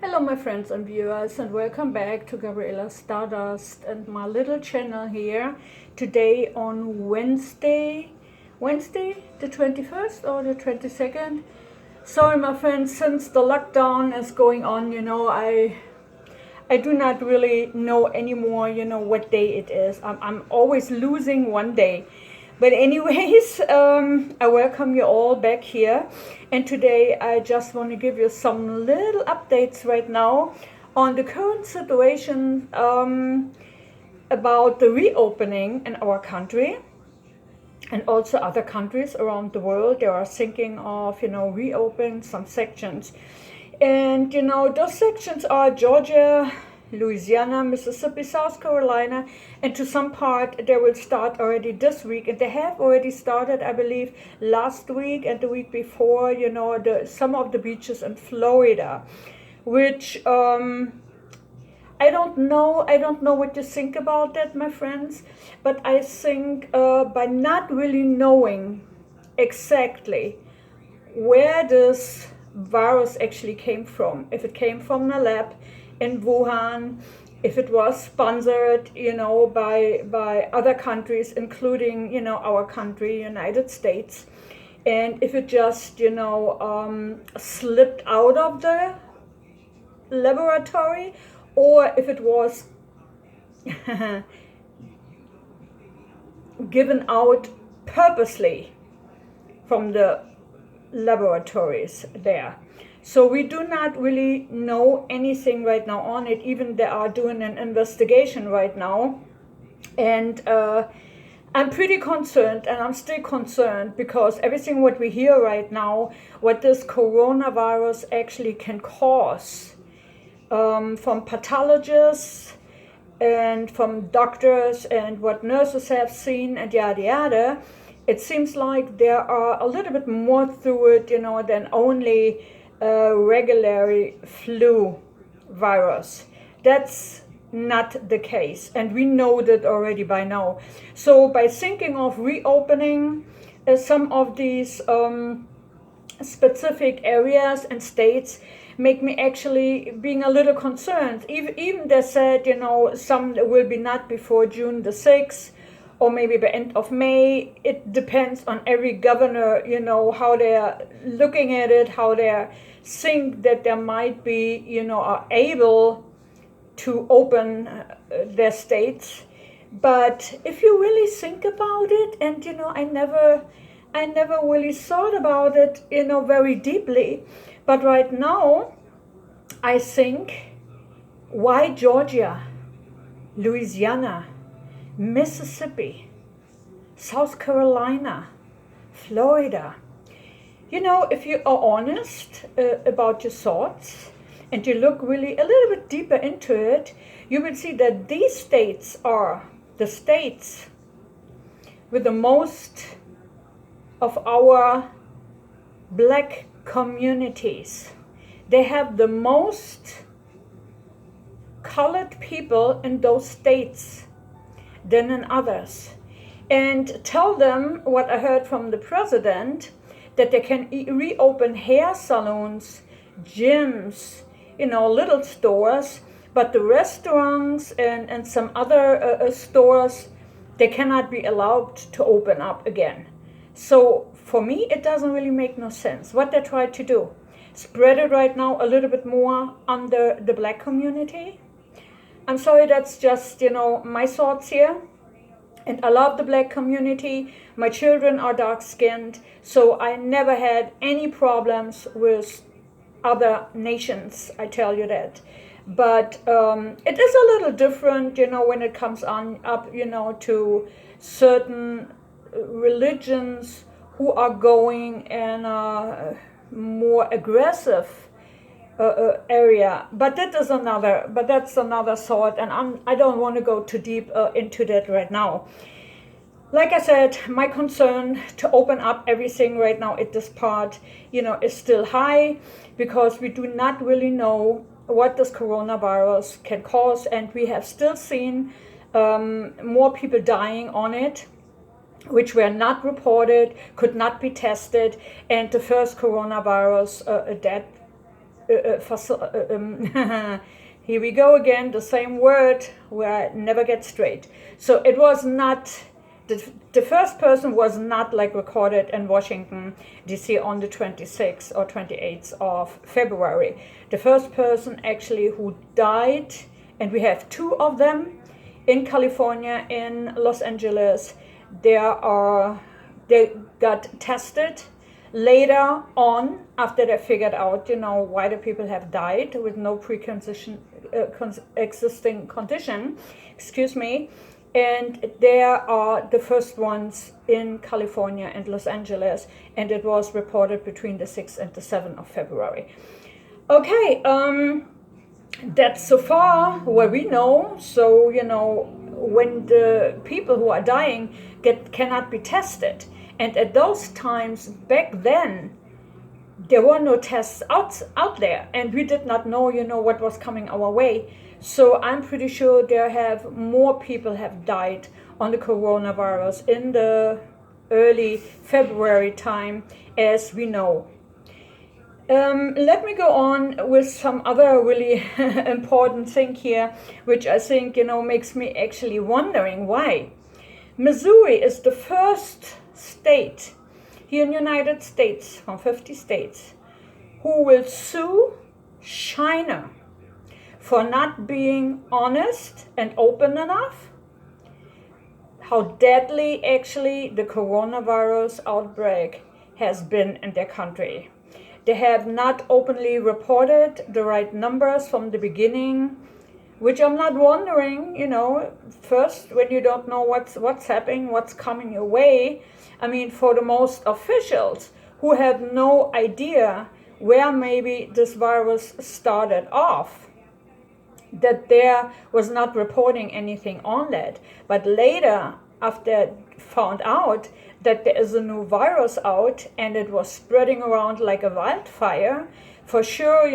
Hello my friends and viewers, and welcome back to Gabriela Stardust and my little channel here today on Wednesday the 21st or the 22nd. Sorry my friends, since the lockdown is going on, I do not really know anymore, what day it is. I'm always losing one day. But anyways, I welcome you all back here. And today I just want to give you some little updates right now on the current situation about the reopening in our country and also other countries around the world. They are thinking of, reopen some sections. And, those sections are Georgia, Louisiana, Mississippi, South Carolina, and to some part they will start already this week, and they have already started, I believe, last week and the week before, some of the beaches in Florida, which I don't know what you think about that, my friends, but I think by not really knowing exactly where this virus actually came from, if it came from a lab in Wuhan, if it was sponsored, by other countries, including, our country, United States, and if it just, slipped out of the laboratory, or if it was given out purposely from the laboratories there. So we do not really know anything right now on it. Even they are doing an investigation right now. And I'm pretty concerned, and I'm still concerned, because everything what we hear right now, what this coronavirus actually can cause, from pathologists and from doctors and what nurses have seen and yada yada, it seems like there are a little bit more through it, than only regular flu virus. That's not the case, and we know that already by now. So by thinking of reopening some of these specific areas and states make me actually being a little concerned. Even they said, some will be not before June the 6th, or maybe by end of May. It depends on every governor, how they're looking at it, how they think that there might be, are able to open their states. But if you really think about it, and I never really thought about it, very deeply. But right now, I think, why Georgia, Louisiana, Mississippi, South Carolina, Florida? If you are honest about your thoughts, and you look really a little bit deeper into it, you will see that these states are the states with the most of our black communities. They have the most colored people in those states than in others. And tell them what I heard from the president, that they can reopen hair salons, gyms, little stores, but the restaurants and some other stores, they cannot be allowed to open up again. So for me, it doesn't really make no sense what they try to do. Spread it right now a little bit more under the black community. I'm sorry, that's just, my thoughts here. And I love the black community. My children are dark-skinned, so I never had any problems with other nations, I tell you that. But it is a little different, when it comes on up, to certain religions who are going in a more aggressive area. But that's another thought, and I don't want to go too deep into that right now. Like I said, my concern to open up everything right now at this part, is still high, because we do not really know what this coronavirus can cause, and we have still seen more people dying on it, which were not reported, could not be tested, and the first coronavirus death here we go again, the same word where I never get straight. So it was not, the first person was not like recorded in Washington, D.C. on the 26th or 28th of February. The first person actually who died, and we have two of them in California, in Los Angeles, they got tested later on after they figured out, why the people have died with no existing condition, and they are the first ones in California and Los Angeles, and it was reported between the 6th and the 7th of February. Okay, that's so far what we know. So, when the people who are dying cannot be tested, and at those times back then, there were no tests out there, and we did not know, what was coming our way. So I'm pretty sure more people have died on the coronavirus in the early February time, as we know. Let me go on with some other really important thing here, which I think, makes me actually wondering why. Missouri is the first state here in the United States, from 50 states, who will sue China for not being honest and open enough. How deadly actually the coronavirus outbreak has been in their country. They have not openly reported the right numbers from the beginning, which I'm not wondering, first when you don't know what's happening, what's coming your way. I mean, for the most officials who have no idea where maybe this virus started off, that there was not reporting anything on that. But later, after found out that there is a new virus out and it was spreading around like a wildfire, for sure,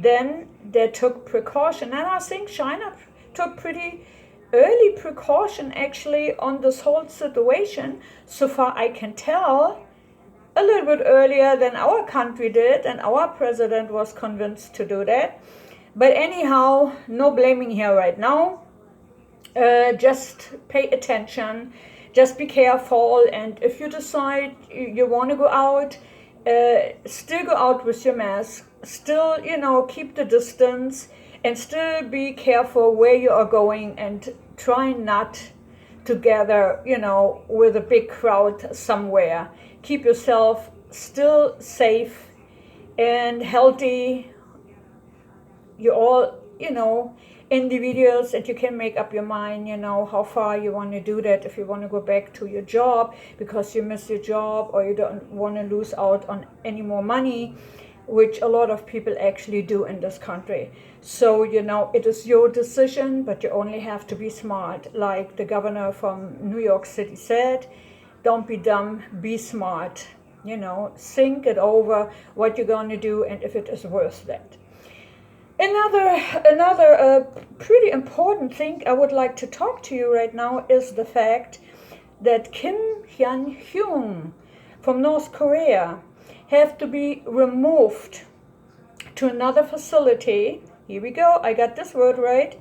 then they took precaution. And I think China took pretty early precaution actually on this whole situation. So far I can tell, a little bit earlier than our country did, and our president was convinced to do that. But anyhow, no blaming here right now. Just pay attention, just be careful, and if you decide you want to go out, still go out with your mask, still, keep the distance, and still be careful where you are going, and try not to gather, with a big crowd somewhere. Keep yourself still safe and healthy. You all, individuals, and you can make up your mind, how far you want to do that. If you want to go back to your job because you miss your job, or you don't want to lose out on any more money, which a lot of people actually do in this country. So, it is your decision, but you only have to be smart. Like the governor from New York City said, don't be dumb, be smart. Think it over what you're going to do and if it is worth that. Another pretty important thing I would like to talk to you right now is the fact that Kim Jonghyun from North Korea have to be removed to another facility. Here we go, I got this word right.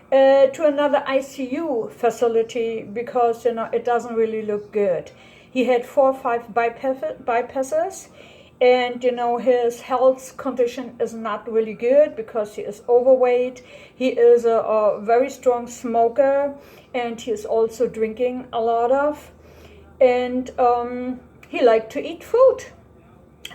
To another ICU facility because, it doesn't really look good. He had 4 or 5 bypasses. And, his health condition is not really good because he is overweight. He is a very strong smoker, and he is also drinking a lot of. And he liked to eat food.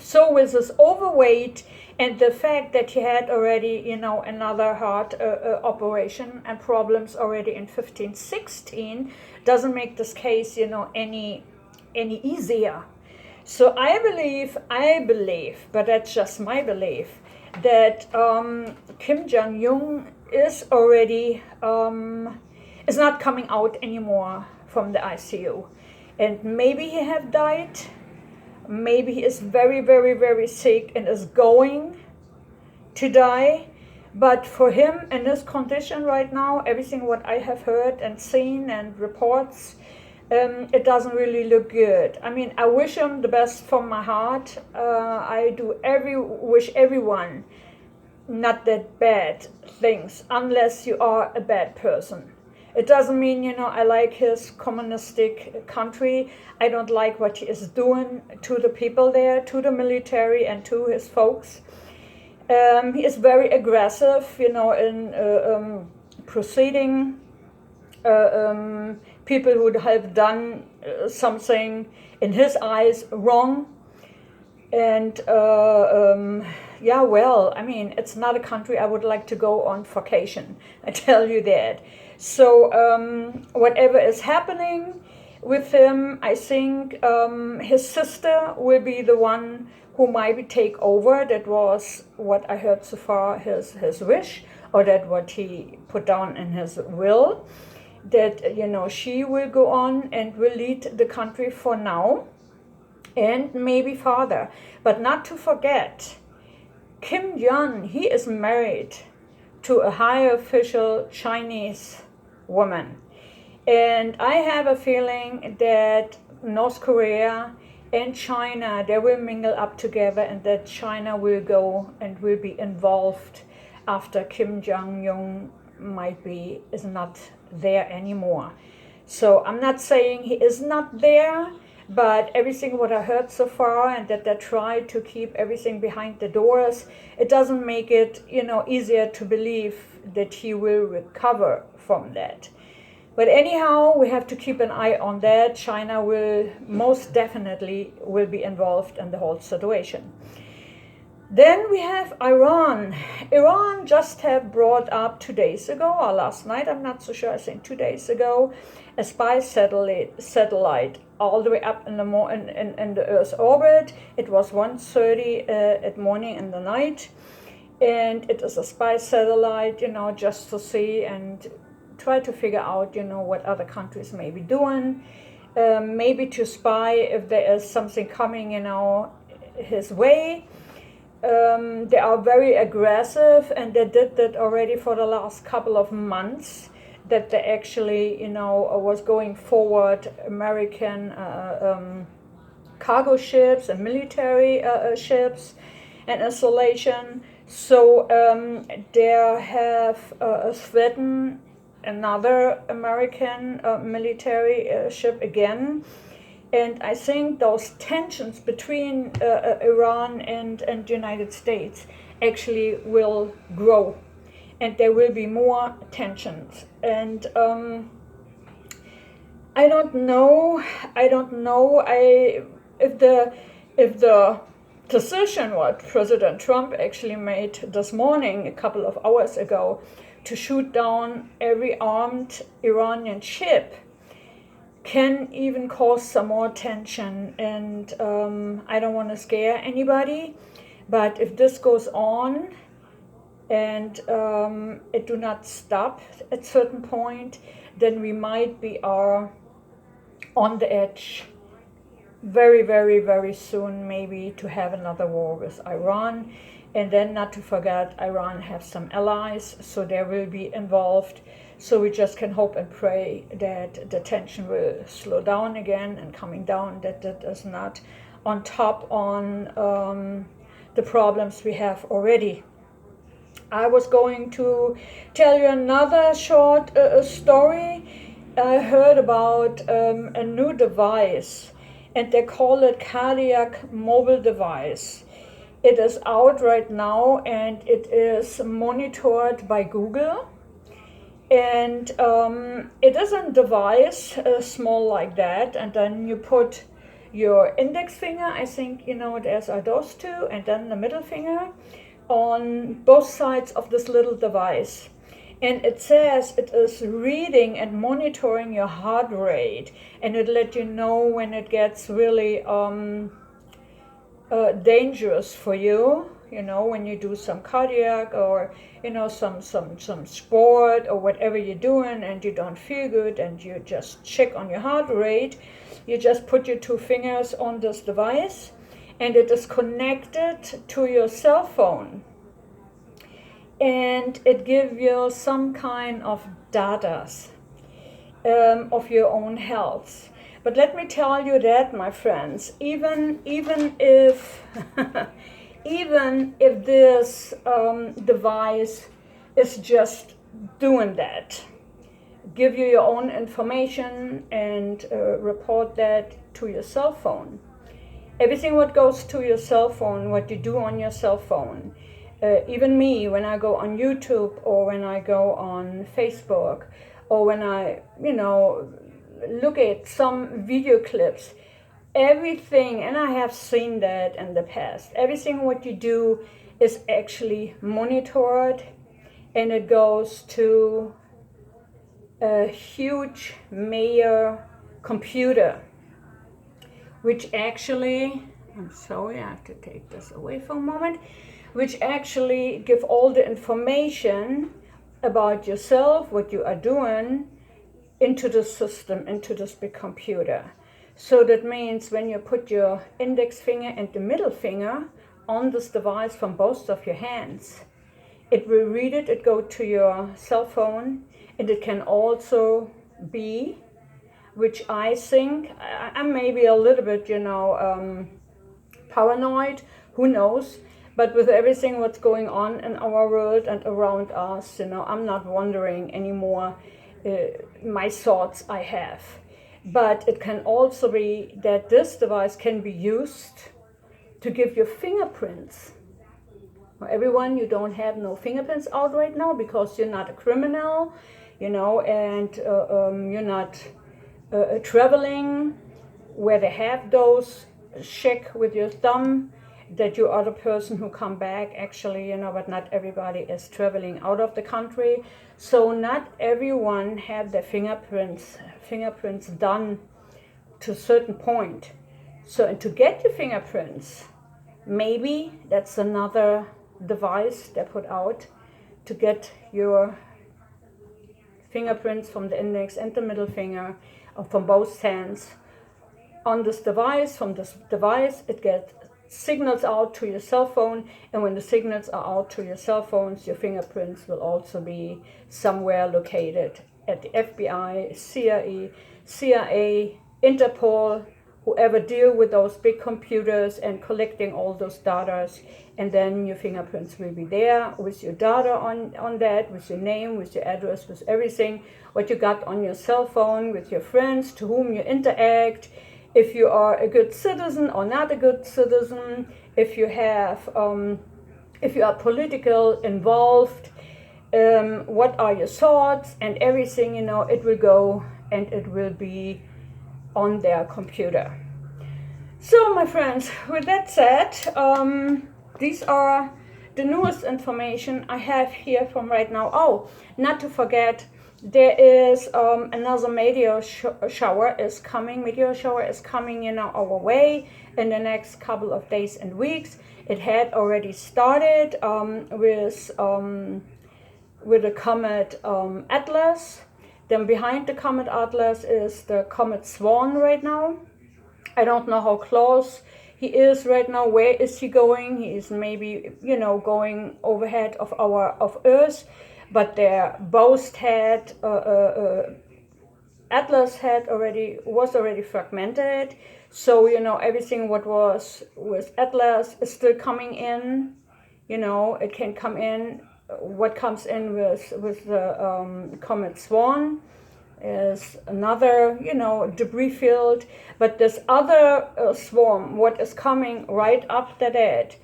So with his overweight and the fact that he had already, another heart operation and problems already in 15, 16, doesn't make this case, any easier. So I believe, but that's just my belief, that Kim Jong-un is already, is not coming out anymore from the ICU. And maybe he have died, maybe he is very, very, very sick and is going to die. But for him in this condition right now, everything what I have heard and seen and reports, it doesn't really look good. I mean, I wish him the best from my heart. I do wish everyone not that bad things, unless you are a bad person. It doesn't mean, I like his communistic country. I don't like what he is doing to the people there, to the military, and to his folks. He is very aggressive, in proceeding people who have done something in his eyes wrong. And it's not a country I would like to go on vacation, I tell you that. So whatever is happening with him, I think his sister will be the one who might take over. That was what I heard so far, his wish, or that what he put down in his will, that she will go on and will lead the country for now, and maybe farther. But not to forget, Kim Jonghyun, he is married to a high official Chinese woman. And I have a feeling that North Korea and China, they will mingle up together, and that China will go and will be involved after Kim Jong-un is not there anymore. So I'm not saying he is not there, but everything what I heard so far, and that they try to keep everything behind the doors, it doesn't make it, easier to believe that he will recover from that. But anyhow, we have to keep an eye on that. China will most definitely be involved in the whole situation. Then we have Iran. Iran just have brought up 2 days ago, or last night, I'm not so sure, I think 2 days ago, a spy satellite all the way up in the Earth's orbit. It was 1:30 at morning and the night. And it is a spy satellite, just to see and try to figure out, what other countries may be doing. Maybe to spy if there is something coming, his way. They are very aggressive, and they did that already for the last couple of months, that they actually, was going forward American cargo ships and military ships and installation. So they have threatened another American military ship again. And I think those tensions between Iran and the United States actually will grow, and there will be more tensions. And I don't know if the decision what President Trump actually made this morning, a couple of hours ago, to shoot down every armed Iranian ship, can even cause some more tension. And I don't want to scare anybody, but if this goes on and it do not stop at certain point, then we might be on the edge very, very, very soon, maybe, to have another war with Iran. And then not to forget, Iran has some allies, so they will be involved. So we just can hope and pray that the tension will slow down again and coming down, that is not on top on the problems we have already. I was going to tell you another short story. I heard about a new device, and they call it cardiac mobile device. It is out right now, and it is monitored by Google. And it is a device small like that, and then you put your index finger, I think there's are those two, and then the middle finger on both sides of this little device. And it says it is reading and monitoring your heart rate, and it let you know when it gets really dangerous for you, when you do some cardiac or some sport or whatever you're doing and you don't feel good, and you just check on your heart rate. You just put your 2 fingers on this device, and it is connected to your cell phone, and it gives you some kind of data of your own health. But let me tell you that, my friends, even if even if this device is just doing that. Give you your own information and report that to your cell phone. Everything what goes to your cell phone, what you do on your cell phone, even me, when I go on YouTube or when I go on Facebook or when I, look at some video clips, everything, and I have seen that in the past, everything what you do is actually monitored, and it goes to a huge Meteor computer, which actually, I'm sorry, I have to take this away for a moment, which actually give all the information about yourself, what you are doing, into the system, into this big computer. So that means when you put your index finger and the middle finger on this device from both of your hands, it will read it, it go to your cell phone, and it can also be, which I think, I'm maybe a little bit, paranoid, who knows, but with everything what's going on in our world and around us, I'm not wondering anymore my thoughts I have. But it can also be that this device can be used to give you fingerprints. For everyone, you don't have no fingerprints out right now because you're not a criminal, and you're not traveling where they have those. Check with your thumb that you are the person who come back, actually, but not everybody is traveling out of the country. So not everyone have their fingerprints done to a certain point. So, and to get your fingerprints, maybe that's another device they put out to get your fingerprints from the index and the middle finger, or from both hands, on this device. From this device, it gets signals out to your cell phone, and when the signals are out to your cell phones, your fingerprints will also be somewhere located at the FBI, CIA, Interpol, whoever deal with those big computers and collecting all those data, and then your fingerprints will be there with your data on that, with your name, with your address, with everything, what you got on your cell phone, with your friends, to whom you interact, if you are a good citizen or not a good citizen, if you have, if you are political involved, what are your thoughts, and everything, it will go and it will be on their computer. So, my friends, with that said, these are the newest information I have here from right now. Oh, not to forget, there is another meteor shower is coming. Meteor shower is coming, our way in the next couple of days and weeks. It had already started with the comet Atlas. Then behind the comet Atlas is the comet Swan right now. I don't know how close he is right now. Where is he going? He is maybe, going overhead of Earth. But they both had, Atlas was already fragmented. So, everything what was with Atlas is still coming in. It can come in. What comes in with the comet Swan is another, debris field. But this other swarm, what is coming right after that,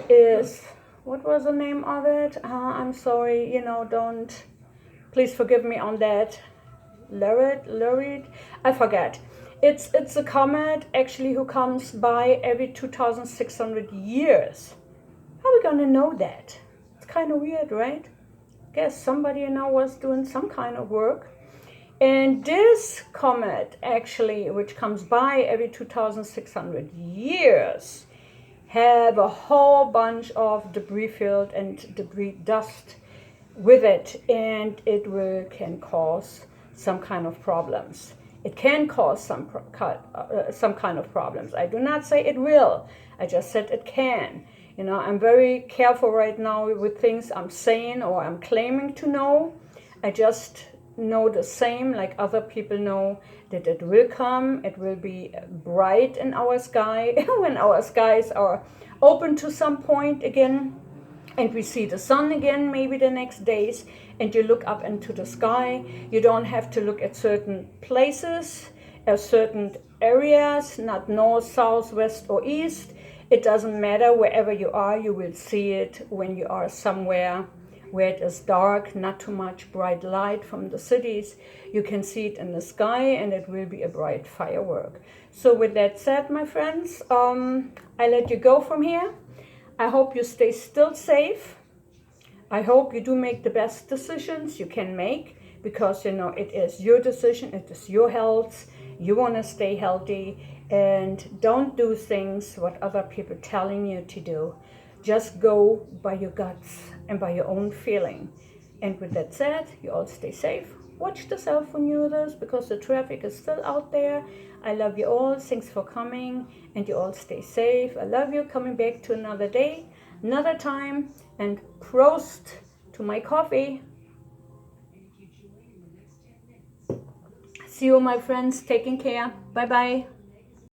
is, what was the name of it? I'm sorry, please forgive me on that. Lurid, I forget. It's a comet actually who comes by every 2,600 years. How are we gonna know that? It's kind of weird, right? Guess somebody was doing some kind of work. And this comet actually, which comes by every 2,600 years, have a whole bunch of debris field and debris dust with it, and it can cause some kind of problems. It can cause some kind of problems. I do not say it will. I just said it can. I'm very careful right now with things I'm saying or I'm claiming to know. I just know the same like other people know that it will come. It will be bright in our sky when our skies are open to some point again, and we see the sun again maybe the next days, and you look up into the sky. You don't have to look at certain places, at certain areas, not north, south, west, or east. It doesn't matter. Wherever you are, you will see it when you are somewhere where it is dark, not too much bright light from the cities. You can see it in the sky, and it will be a bright firework. So with that said, my friends, I let you go from here. I hope you stay still safe. I hope you do make the best decisions you can make, because you know it is your decision, it is your health. You want to stay healthy, and don't do things what other people telling you to do. Just go by your guts and by your own feeling. And with that said, you all stay safe. Watch the cell phone users, because the traffic is still out there. I love you all. Thanks for coming, and you all stay safe. I love you. Coming back to another day, another time, and prost to my coffee. See you, my friends. Taking care. Bye bye.